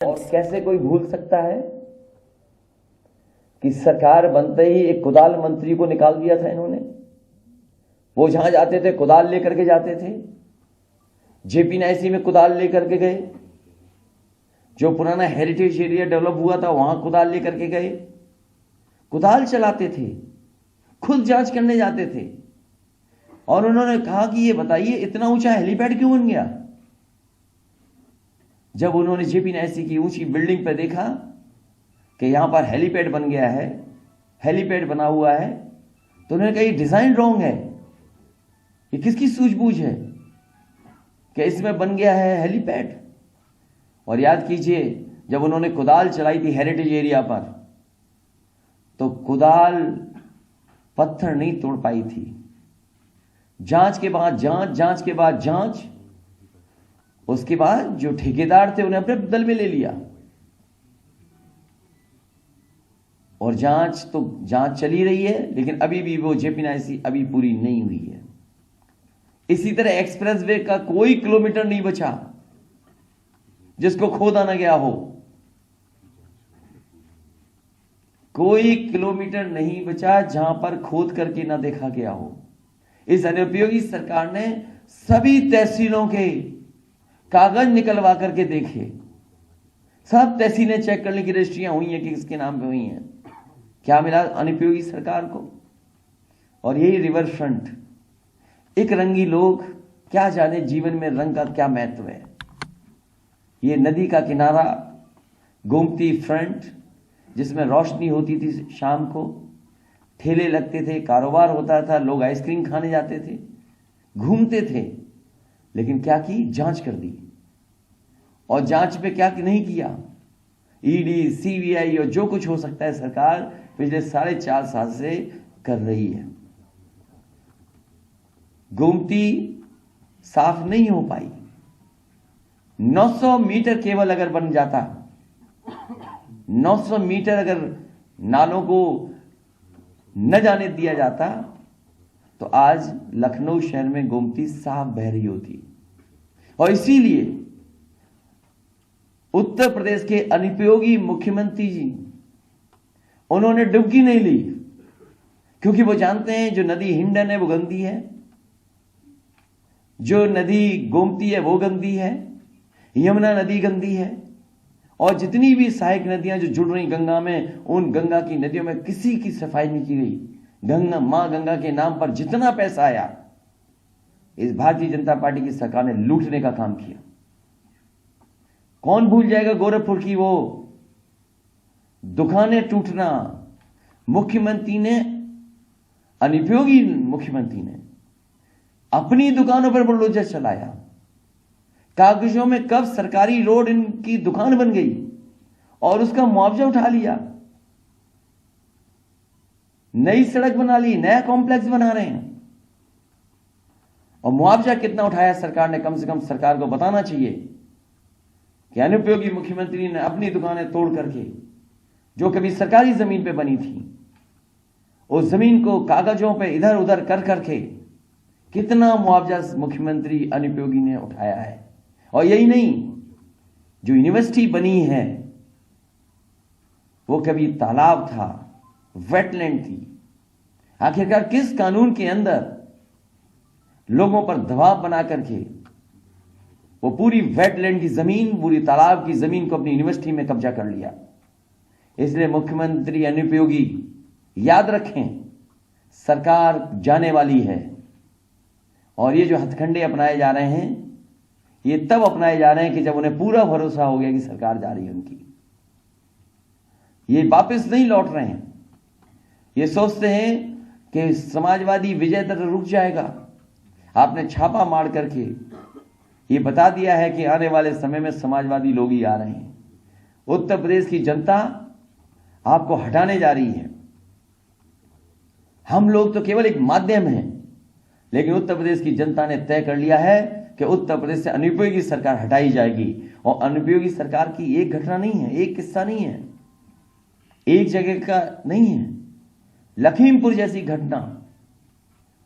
और कैसे कोई भूल सकता है कि सरकार बनते ही एक कुदाल मंत्री को निकाल दिया था इन्होंने। वो जहां जाते थे कुदाल लेकर के जाते थे। जेपी नायसी में कुदाल लेकर के गए, जो पुराना हेरिटेज एरिया डेवलप हुआ था वहां कुदाल लेकर के गए, कुदाल चलाते थे, खुद जांच करने जाते थे। और उन्होंने कहा कि ये बताइए इतना ऊंचा हेलीपैड क्यों बन गया। जब उन्होंने जेपी नायसी की ऊंची बिल्डिंग पर देखा कि यहां पर हेलीपैड बन गया है, हेलीपैड बना हुआ है, तो उन्होंने कहा ये डिजाइन रॉन्ग है, ये किसकी सूझबूझ है कि इसमें बन गया है हेलीपैड। और याद कीजिए जब उन्होंने कुदाल चलाई थी हेरिटेज एरिया पर, तो कुदाल पत्थर नहीं तोड़ पाई थी। जांच के बाद जांच, जांच के बाद जांच, उसके बाद जो ठेकेदार थे उन्हें अपने दल में ले लिया। और जांच चली रही है, लेकिन अभी भी वो जेपी नायसी अभी पूरी नहीं हुई है। इसी तरह एक्सप्रेसवे का कोई किलोमीटर नहीं बचा जिसको खोदा ना गया हो। कोई किलोमीटर नहीं बचा जहां पर खोद करके ना देखा गया हो। इस अनुपयोगी सरकार ने सभी तहसीलों के कागज निकलवा करके देखे, सब तहसीलें चेक करने की रजिस्ट्रियां हुई हैं कि किसके नाम पे हुई हैं। क्या मिला अनुपयोगी सरकार को? और यही रिवर फ्रंट, एक रंगी लोग क्या जाने जीवन में रंग का क्या महत्व है। ये नदी का किनारा, गोमती फ्रंट, जिसमें रोशनी होती थी शाम को, ठेले लगते थे, कारोबार होता था, लोग आइसक्रीम खाने जाते थे, घूमते थे। लेकिन क्या की? जांच कर दी। और जांच पे क्या नहीं किया? ईडी, सीबीआई और जो कुछ हो सकता है सरकार पिछले 4.5 साल से कर रही है। गोमती साफ नहीं हो पाई। 900 मीटर केवल अगर बन जाता, 900 मीटर अगर नालों को न जाने दिया जाता, तो आज लखनऊ शहर में गोमती साफ बह रही होती। और इसीलिए उत्तर प्रदेश के अनुपयोगी मुख्यमंत्री जी, उन्होंने डुबकी नहीं ली, क्योंकि वो जानते हैं जो नदी हिंडन है वो गंदी है, जो नदी गोमती है वो गंदी है, यमुना नदी गंदी है, और जितनी भी सहायक नदियां जो जुड़ रही गंगा में, उन गंगा की नदियों में किसी की सफाई नहीं की गई। मां गंगा के नाम पर जितना पैसा आया, इस भारतीय जनता पार्टी की सरकार ने लूटने का काम किया। कौन भूल जाएगा गोरखपुर की वो दुकानें टूटना। मुख्यमंत्री ने, अनुपयोगी मुख्यमंत्री ने अपनी दुकानों पर बुलडोजर चलाया। कागजों में कब सरकारी रोड इनकी दुकान बन गई और उसका मुआवजा उठा लिया। नई सड़क बना ली, नया कॉम्प्लेक्स बना रहे हैं, और मुआवजा कितना उठाया सरकार ने? कम से कम सरकार को बताना चाहिए कि अनुपयोगी मुख्यमंत्री ने अपनी दुकानें तोड़ करके, जो कभी सरकारी जमीन पे बनी थी, उस जमीन को कागजों पे इधर उधर कर करके कितना मुआवजा मुख्यमंत्री अनुपयोगी ने उठाया है। और यही नहीं, जो यूनिवर्सिटी बनी है वो कभी तालाब था, वेटलैंड थी। आखिरकार किस कानून के अंदर लोगों पर दबाव बना करके वो पूरी वेटलैंड की जमीन, पूरी तालाब की जमीन को अपनी यूनिवर्सिटी में कब्जा कर लिया। इसलिए मुख्यमंत्री अनुपयोगी, याद रखें, सरकार जाने वाली है। और ये जो हथकंडे अपनाए जा रहे हैं, ये तब अपनाए जा रहे हैं कि जब उन्हें पूरा भरोसा हो गया कि सरकार जा रही है उनकी। ये वापस नहीं लौट रहे हैं। ये सोचते हैं कि समाजवादी विजय तक रुक जाएगा। आपने छापा मार करके ये बता दिया है कि आने वाले समय में समाजवादी लोग ही आ रहे हैं। उत्तर प्रदेश की जनता आपको हटाने जा रही है। हम लोग तो केवल एक माध्यम हैं, लेकिन उत्तर प्रदेश की जनता ने तय कर लिया है कि उत्तर प्रदेश से अनुपयोगी सरकार हटाई जाएगी। और अनुपयोगी सरकार की एक घटना नहीं है, एक किस्सा नहीं है, एक जगह का नहीं है। लखीमपुर जैसी घटना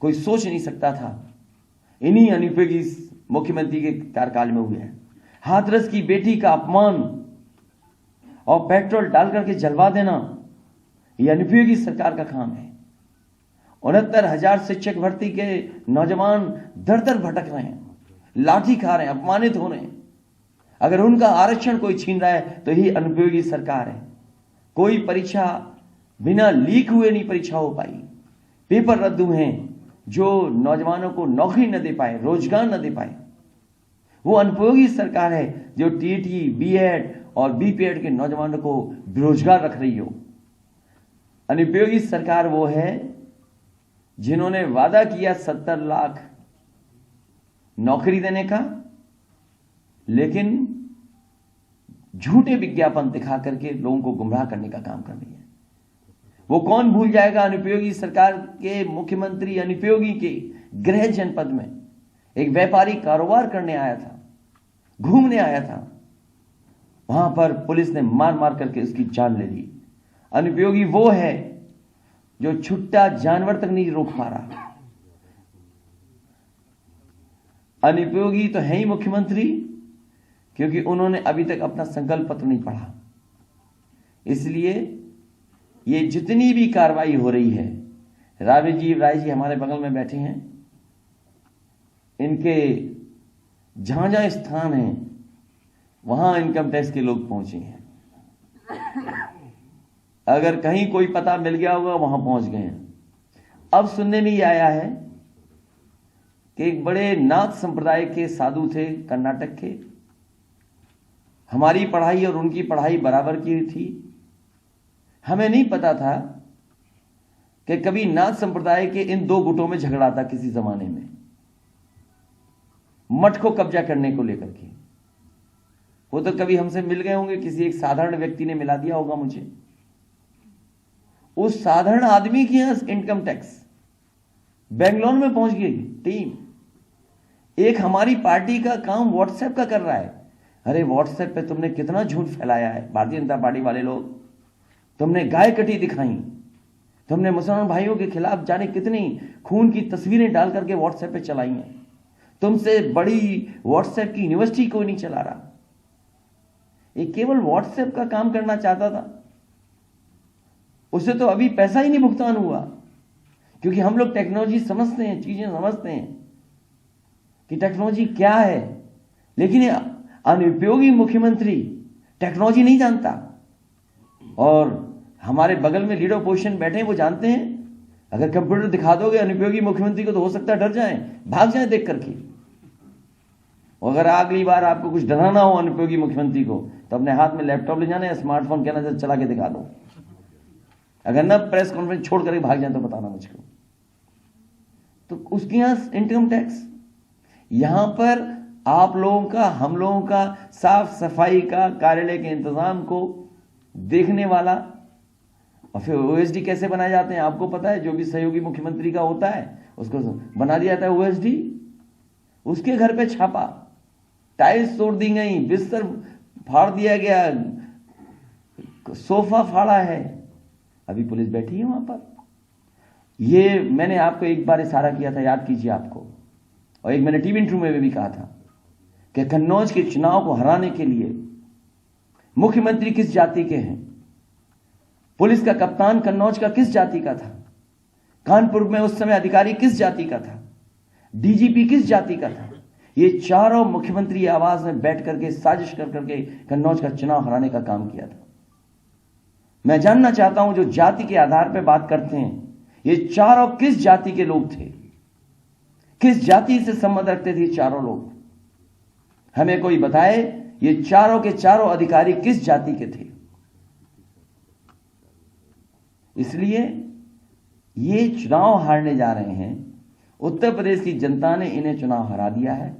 कोई सोच नहीं सकता था, इन्हीं अनुपयोगी मुख्यमंत्री के कार्यकाल में हुए हैं। हाथरस की बेटी का अपमान और पेट्रोल डाल करके जलवा देना, यह अनुपयोगी सरकार का काम है। 69,000 शिक्षक भर्ती के नौजवान दर दर भटक रहे हैं, लाठी खा रहे हैं, अपमानित हो रहे हैं। अगर उनका आरक्षण कोई छीन रहा है तो यही अनुपयोगी सरकार है। कोई परीक्षा बिना लीक हुए नहीं परीक्षा हो पाई, पेपर रद्द हुए हैं, जो नौजवानों को नौकरी न दे पाए, रोजगार न दे पाए। वो अनुपयोगी सरकार है जो टीईटी, बीएड और बीपीएड के नौजवानों को बेरोजगार रख रही हो। अनुपयोगी सरकार वो है जिन्होंने वादा किया 70 लाख नौकरी देने का, लेकिन झूठे विज्ञापन दिखा करके लोगों को गुमराह करने का काम कर रही है। वो कौन भूल जाएगा अनुपयोगी सरकार के मुख्यमंत्री अनुपयोगी के गृह जनपद में एक व्यापारी कारोबार करने आया था, घूमने आया था, वहां पर पुलिस ने मार मार करके उसकी जान ले ली। अनुपयोगी वो है जो छुट्टा जानवर तक नहीं रोक पा रहा। अनुपयोगी तो है ही मुख्यमंत्री, क्योंकि उन्होंने अभी तक अपना संकल्प पत्र नहीं पढ़ा। इसलिए ये जितनी भी कार्रवाई हो रही है, राजीव राय जी हमारे बगल में बैठे हैं, इनके जहां जहां स्थान है वहां इनकम टैक्स के लोग पहुंचे हैं। अगर कहीं कोई पता मिल गया होगा वहां पहुंच गए हैं। अब सुनने में ये आया है कि एक बड़े नाथ संप्रदाय के साधु थे कर्नाटक के, हमारी पढ़ाई और उनकी पढ़ाई बराबर की थी। हमें नहीं पता था कि कभी नाथ संप्रदाय के इन दो गुटों में झगड़ा था किसी जमाने में, मठ को कब्जा करने को लेकर के। वो तो कभी हमसे मिल गए होंगे, किसी एक साधारण व्यक्ति ने मिला दिया होगा मुझे। उस साधारण आदमी की यहां इनकम टैक्स बेंगलोर में पहुंच गई टीम। एक हमारी पार्टी का काम व्हाट्सएप का कर रहा है। अरे व्हाट्सएप पे तुमने कितना झूठ फैलाया है, भारतीय जनता पार्टी वाले लोग। तुमने गाय कटी दिखाई, तुमने मुसलमान भाइयों के खिलाफ जाने कितनी खून की तस्वीरें डाल करके व्हाट्सएप पे चलाई हैं। तुमसे बड़ी व्हाट्सएप की यूनिवर्सिटी कोई नहीं चला रहा। ये केवल व्हाट्सएप का काम करना चाहता था, उससे तो अभी पैसा ही नहीं भुगतान हुआ। क्योंकि हम लोग टेक्नोलॉजी समझते हैं, चीजें समझते हैं कि टेक्नोलॉजी क्या है, लेकिन अनुपयोगी मुख्यमंत्री टेक्नोलॉजी नहीं जानता। और हमारे बगल में लीडर पोजीशन बैठे हैं, वो जानते हैं अगर कंप्यूटर दिखा दोगे अनुपयोगी मुख्यमंत्री को तो हो सकता है डर जाएं, भाग जाएं देख करके। और अगर अगली बार आपको कुछ डराना हो अनुपयोगी मुख्यमंत्री को तो अपने हाथ में लैपटॉप ले जाना या स्मार्टफोन कहना चला के दिखा दो। अगर ना प्रेस कॉन्फ्रेंस छोड़ करके भाग जाए तो बताना मुझको। तो उसके यहां इनकम टैक्स, यहां पर आप लोगों का, हम लोगों का साफ सफाई का, कार्यालय के इंतजाम को देखने वाला। और फिर ओएसडी कैसे बनाए जाते हैं आपको पता है, जो भी सहयोगी मुख्यमंत्री का होता है उसको बना दिया जाता है ओएसडी। उसके घर पे छापा, टाइल्स तोड़ दी गई, बिस्तर फाड़ दिया गया, सोफा फाड़ा है, अभी पुलिस बैठी है वहां पर। ये मैंने आपको एक बार इशारा किया था, याद कीजिए आपको, और एक मैंने टीवी इंटरव्यू में भी कहा था कि कन्नौज के चुनाव को हराने के लिए मुख्यमंत्री किस जाति के हैं, पुलिस का कप्तान कन्नौज का किस जाति का था, कानपुर में उस समय अधिकारी किस जाति का था, डीजीपी किस जाति का था। ये चारों मुख्यमंत्री आवास में बैठ करके साजिश कर करके कन्नौज का चुनाव हराने का काम किया था। मैं जानना चाहता हूं जो जाति के आधार पर बात करते हैं, ये चारों किस जाति के लोग थे, किस जाति से संबंध रखते थे चारों लोग। हमें कोई बताए ये चारों के चारों अधिकारी किस जाति के थे। इसलिए ये चुनाव हारने जा रहे हैं। उत्तर प्रदेश की जनता ने इन्हें चुनाव हरा दिया है।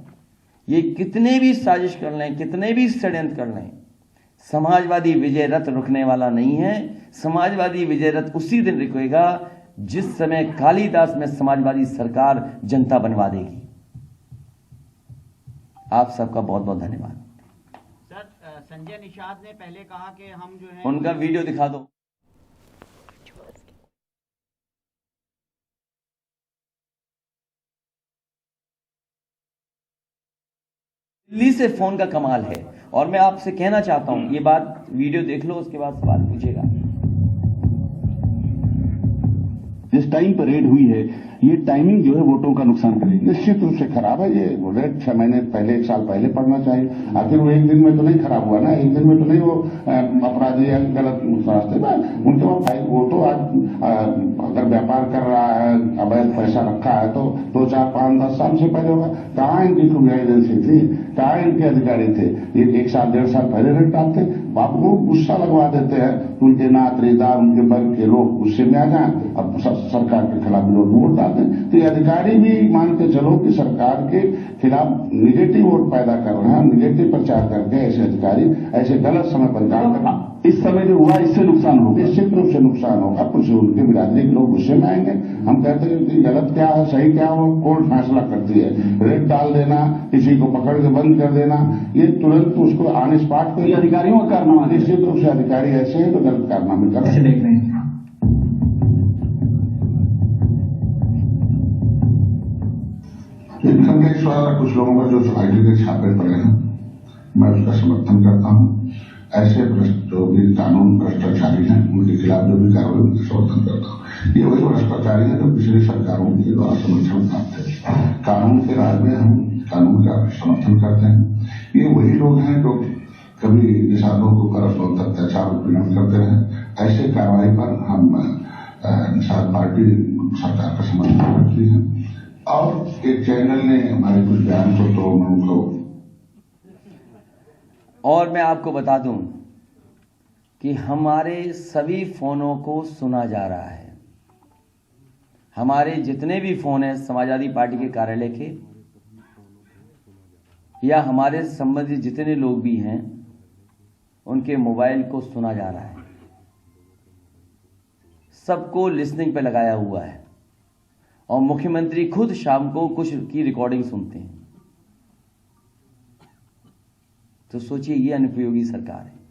ये कितने भी साजिश कर लें, कितने भी षड्यंत्र कर लें, समाजवादी विजय रथ रुकने वाला नहीं है। समाजवादी विजय रथ उसी दिन रुकेगा जिस समय कालिदास में समाजवादी सरकार जनता बनवा देगी। आप सबका बहुत बहुत धन्यवाद। सर, संजय निषाद ने पहले कहा कि हम जो है, उनका वीडियो दिखा दो। दिल्ली से फोन का कमाल है और मैं आपसे कहना चाहता हूं, ये बात वीडियो देख लो, उसके बाद सवाल पूछेगा। जिस टाइम परेड हुई है, ये टाइमिंग जो है वोटों का नुकसान करेगी। निश्चित रूप से खराब है। ये रेट 6 महीने पहले, 1 साल पहले पड़ना चाहिए। आखिर वो एक दिन में तो नहीं खराब हुआ ना, एक दिन में तो नहीं वो अपराधी या गलत रास्ते में उनके वहाँ वो तो आज अगर व्यापार कर रहा है, अवैध पैसा रखा है तो 2, 4, 5, 10 साल से पहले होगा। कहाँ इनकी खुफिया एजेंसी थी, कहाँ इनके अधिकारी थे? ये 1 साल 1.5 साल पहले रेट डालते। बाप को गुस्सा लगवा देते हैं, उनके नात रेदार, उनके वर्ग के लोग गुस्से में आ जाए, अब सरकार के खिलाफ विरोध में वोट डालते हैं। तो ये अधिकारी भी मान के चलो कि सरकार के खिलाफ निगेटिव वोट पैदा कर रहे हैं, निगेटिव प्रचार करके ऐसे अधिकारी ऐसे गलत समय पर काम कर। इस समय जो हुआ इससे नुकसान होगा, निश्चित रूप से नुकसान होगा। कुछ उनके बिरादरी के लोग गुस्से में आएंगे। हम कहते हैं कि गलत क्या है, सही क्या है, वो कोर्ट फैसला करती है। रेट डाल देना, किसी को पकड़ के बंद कर देना, ये तुरंत उसको ऑन स्पॉट पे अधिकारियों का कारनामा। निश्चित रूप से अधिकारी ऐसे हैं तो गलत कारनामे कर रहे देख रहे हैं। इनकम वाला कुछ लोगों का जो सोसाइटी के छापे पड़े हैं, मैं उसका समर्थन करता हूं। ऐसे जो भी कानून भ्रष्टाचारी हैं उनके खिलाफ जो भी कार्रवाई उनका समर्थन करता हूं। ये वही भ्रष्टाचारी है जो पिछली सरकारों के द्वारा समर्थन प्राप्त थे। कानून के राज में हम कानून का समर्थन करते हैं। ये वही लोग हैं जो कभी निषादों के ऊपर अत्याचार उत्पीड़न करते हैं। ऐसे कार्रवाई पर हम निषाद पार्टी सरकार का समर्थन करती है। और एक चैनल ने हमारे कुछ बयान को तो उनको, और मैं आपको बता दूं कि हमारे सभी फोनों को सुना जा रहा है। हमारे जितने भी फोन हैं समाजवादी पार्टी के कार्यालय के या हमारे संबंधित जितने लोग भी हैं, उनके मोबाइल को सुना जा रहा है। सबको लिसनिंग पे लगाया हुआ है और मुख्यमंत्री खुद शाम को कुछ की रिकॉर्डिंग सुनते हैं। तो सोचिए, ये अनुपयोगी सरकार है।